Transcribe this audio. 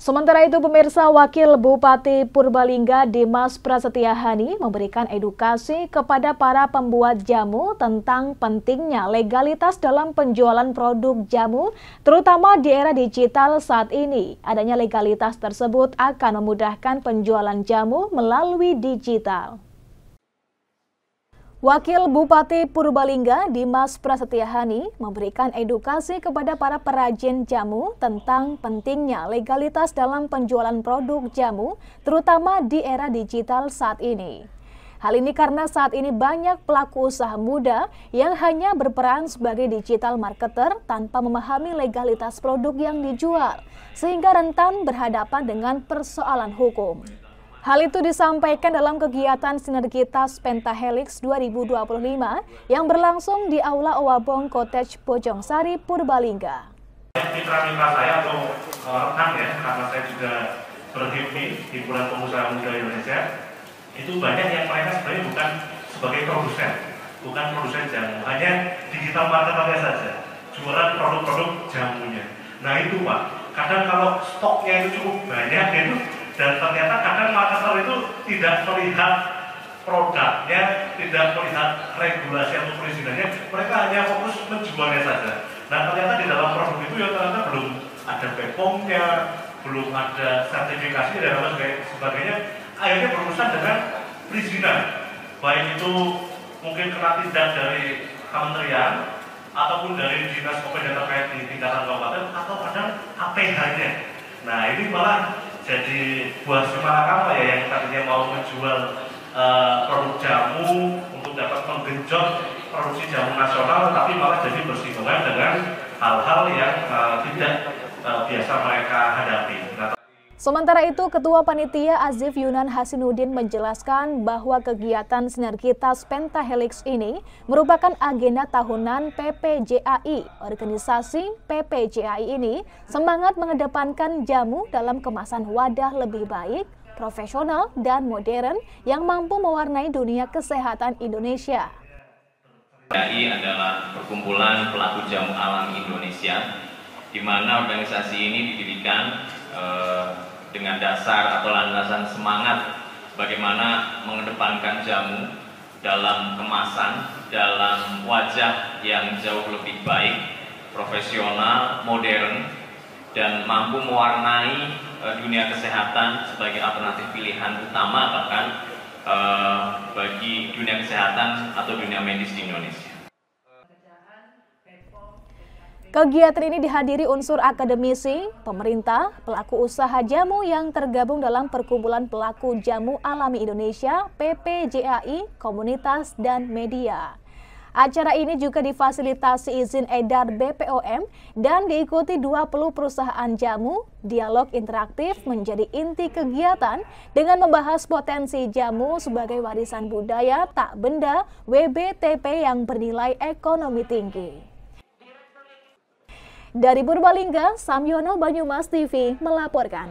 Sementara itu, pemirsa, Wakil Bupati Purbalingga Dimas Prasetyahani memberikan edukasi kepada para pembuat jamu tentang pentingnya legalitas dalam penjualan produk jamu, terutama di era digital saat ini. Adanya legalitas tersebut akan memudahkan penjualan jamu melalui digital. Wakil Bupati Purbalingga Dimas Prasetyahani memberikan edukasi kepada para perajin jamu tentang pentingnya legalitas dalam penjualan produk jamu, terutama di era digital saat ini. Hal ini karena saat ini banyak pelaku usaha muda yang hanya berperan sebagai digital marketer tanpa memahami legalitas produk yang dijual, sehingga rentan berhadapan dengan persoalan hukum. Hal itu disampaikan dalam kegiatan Sinergitas Pentahelix 2025 yang berlangsung di Aula Owabong Cottage Bojongsari, Purbalingga. Mitra-mitra saya atau rekan ya, karena saya juga berhimpi di Himpunan Pengusaha Muda Indonesia, itu banyak yang mereka sebenarnya bukan sebagai produsen jamu, hanya digital marketernya saja, jualan produk-produk jamunya. Nah itu Pak, kadang kalau stoknya itu cukup banyak itu, dan ternyata kadang marketer itu tidak melihat produknya, tidak melihat regulasi atau perizinannya, mereka hanya fokus menjualnya saja. Nah ternyata di dalam produk itu ya ternyata belum ada BPOM-nya, belum ada sertifikasi dan lain sebagainya. Akhirnya berurusan dengan perizinan, baik itu mungkin kena tindak dari kementerian ataupun dari dinas yang terkait di tingkatan kabupaten atau kadang APH-nya. Nah ini malah jadi buah simalakama ya, yang tadinya mau menjual produk jamu untuk dapat menggenjot produksi jamu nasional, tapi malah jadi bersinggungan dengan hal-hal yang tidak biasa mereka hadapi. Sementara itu, Ketua Panitia Azif Yunan Hasinuddin menjelaskan bahwa kegiatan Sinergitas Pentahelix ini merupakan agenda tahunan PPJAI. Organisasi PPJAI ini semangat mengedepankan jamu dalam kemasan wadah lebih baik, profesional, dan modern yang mampu mewarnai dunia kesehatan Indonesia. PPJAI adalah perkumpulan pelaku jamu alami Indonesia, di mana organisasi ini didirikan dengan dasar atau landasan semangat bagaimana mengedepankan jamu dalam kemasan, dalam wajah yang jauh lebih baik, profesional, modern, dan mampu mewarnai dunia kesehatan sebagai alternatif pilihan utama bahkan bagi dunia kesehatan atau dunia medis di Indonesia. Kegiatan ini dihadiri unsur akademisi, pemerintah, pelaku usaha jamu yang tergabung dalam Perkumpulan Pelaku Jamu Alami Indonesia, PPJAI, komunitas, dan media. Acara ini juga difasilitasi izin edar BPOM dan diikuti 20 perusahaan jamu. Dialog interaktif menjadi inti kegiatan dengan membahas potensi jamu sebagai warisan budaya tak benda WBTP yang bernilai ekonomi tinggi. Dari Purbalingga, Samyono Banyumas TV melaporkan.